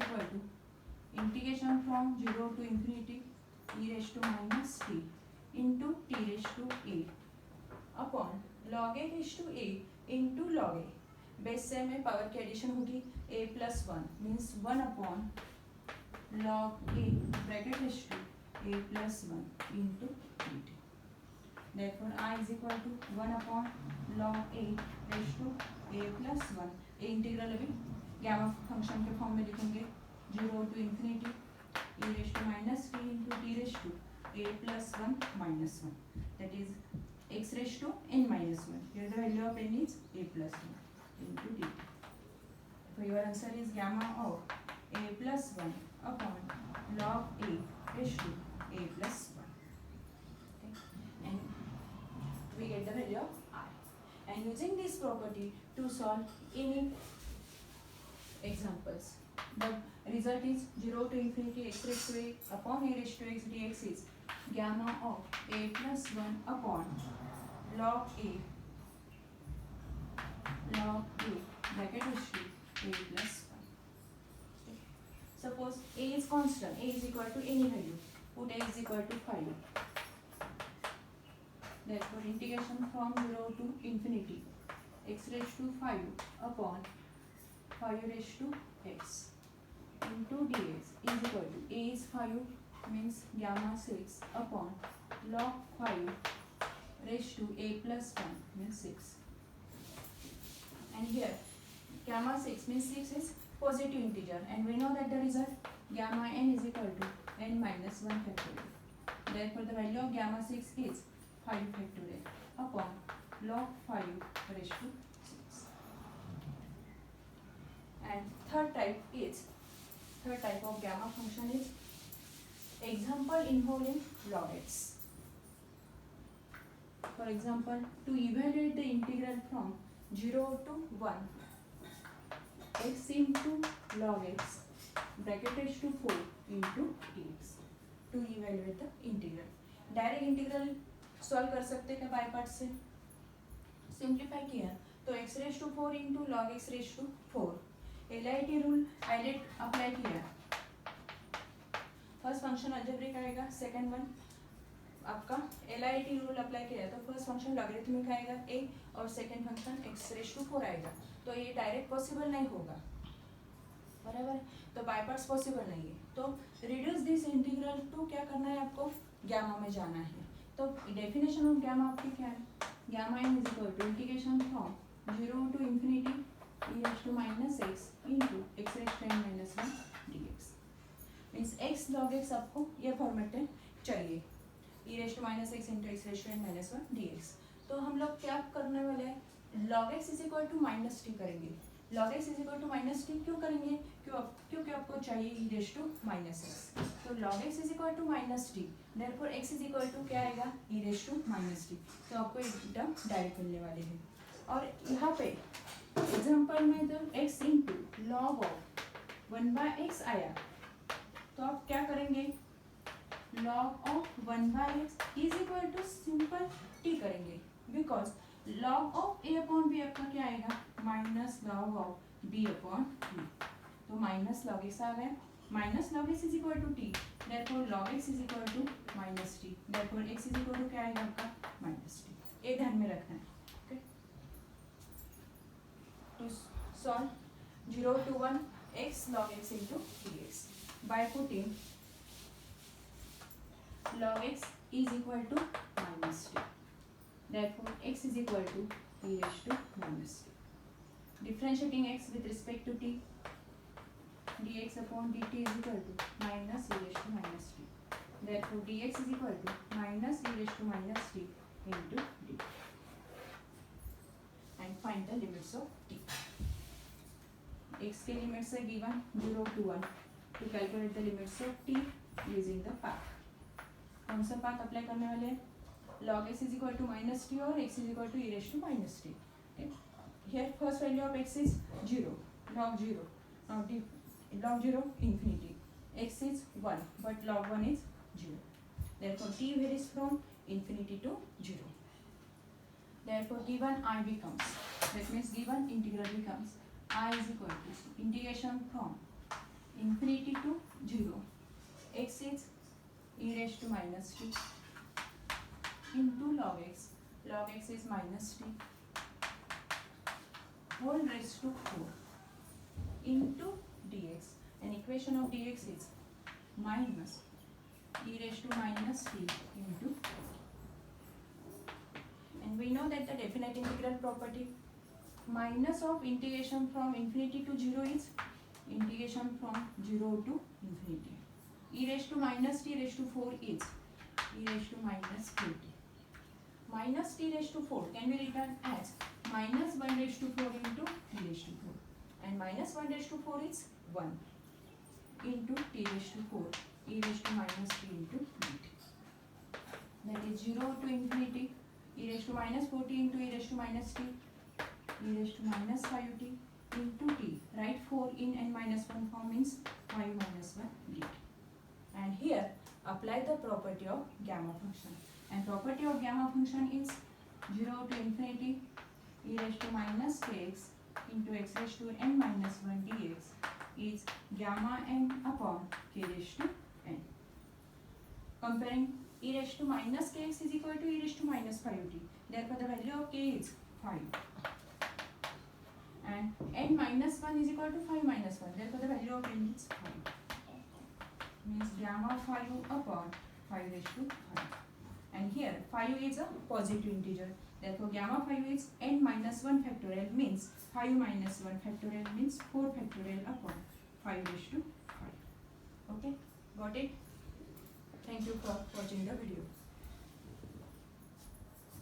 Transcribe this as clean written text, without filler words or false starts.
equal to integration from 0 to infinity e raised to minus t into t raised to a upon log a raised to a into log a. Base से में power की addition होगी a plus 1 means 1 upon log a bracket raised to a plus 1 into dt. Therefore I is equal to 1 upon log a raised to a plus 1. A integral अभी gamma function के form में लिखेंगे 0 to infinity e raised to minus t into t raised to a plus 1 minus 1. That is x raised to n minus 1. Here the value of n is a plus 1 into dt. So your answer is gamma of a plus 1 upon log a raised to a plus 1. Okay. And we get the value of I. And using this property to solve any examples, the result is 0 to infinity x raised to a upon a raised to x dx is gamma of a plus 1 upon log a bracket raised to a plus 1. Okay. Suppose a is constant, a is equal to any value, put a is equal to 5. Therefore integration from 0 to infinity x raised to 5 upon 5 raised to x into dx is equal to a is 5 means gamma 6 upon log 5 raised to a plus 1 means 6. And here gamma 6 means 6 is positive integer and we know that the result gamma n is equal to n minus 1 factorial. Therefore the value of gamma 6 is 5 factorial upon log 5 raised to 6. And third type of gamma function is example involving log x. For example, to evaluate the integral from 0 to 1 x into log x bracket raised to 4 into dx. To evaluate the integral, direct integral solve कर सकते हैं by part से. Simplify किया तो x raise to 4 into log x raise to 4. LIT rule ILATE apply किया. First function algebraic आएगा, second one आपका LIT rule apply किया तो फर्स्ट फंक्शन लॉगरिथमिक आएगा a और second function x raise to 4 आएगा. तो ये डायरेक्ट पॉसिबल नहीं होगा, बराबर है. तो बाय पार्ट्स पॉसिबल नहीं है. तो रिड्यूस दिस इंटीग्रल टू क्या करना है आपको, गैमा में जाना है. तो डेफिनेशन ऑफ गैमा आपकी क्या है, gamma n is equal to integration from 0 to infinity e raised to minus x into x raised to n minus 1 dx. Means x log x आपको ये फॉर्मेट में चाहिए, e raised to minus x into x raised to n minus 1 dx. तो हम लोग क्या करने वाले हैं, log x is equal to minus t करेंगे. log x is equal to minus t क्यों करेंगे, क्योंकि आपको चाहिए e raised to minus x. तो log x is equal to minus t, therefore x is equal to क्या आएगा, e raised to minus t. तो आपको एक टर्म डायरेक्ट मिलने वाले हैं. और यहाँ पे एग्जाम्पल में तो x into log of 1/x आया तो आप क्या करेंगे, log of 1/x is equal to simple t करेंगे, because log of a upon b आपका क्या आएगा, minus log of b upon b. तो माइनस log x आ गया, minus log x is equal to t, therefore log x is equal to minus t, therefore x is equal to क्या आएगा आपका, minus t. ये ध्यान में रखना है. To solve 0 to 1 x log x into dx by putting log x is equal to minus t. Therefore, x is equal to e raised to minus t. Differentiating x with respect to t, dx upon dt is equal to minus e raised to minus t. Therefore, dx is equal to minus e raised to minus t into dt. And find the limits of t. x के limits है given 0 to 1. To calculate the limits of t using the path. कौन सा path apply करने वाले हैं, log x is equal to minus t और x is equal to e raised to minus t. Okay. Here first value of x is 0, log 0. Now log 0 infinity. X is 1 but log 1 is 0. Therefore t varies from infinity to 0. Therefore given I becomes, that means given integral becomes I is equal to integration from infinity to 0, x is e raised to minus t into log x is minus t whole raised to 4 into dx, and equation of dx is minus e raised to minus t into, and we know that the definite integral property minus of integration from infinity to 0 is integration from 0 to infinity. E raised to minus t raised to 4 is e raised to minus 4t. Minus t raised to 4 can be written as minus 1 raised to 4 into t raised to 4, and minus 1 raised to 4 is 1 into t raised to 4 e raised to minus t into dt. That is 0 to infinity e raised to minus 4t into e raised to minus t e raised to minus 5t into t. Write 4 in n minus 1 form means 5 minus 1 dt. And here apply the property of gamma function. And property of gamma function is 0 to infinity e raised to minus kx into x raised to n minus 1 dx is gamma n upon k raised to n. Comparing e raised to minus kx is equal to e raised to minus 5t. Therefore, the value of k is 5. And n minus 1 is equal to 5 minus 1. Therefore, the value of n is 5. Means gamma 5 upon 5 raised to 5. And here 5 is a positive integer. Therefore, gamma 5 is n minus 1 factorial means 5 minus 1 factorial means 4 factorial upon 5 raised to 5. Okay, got it? Thank you for watching the video.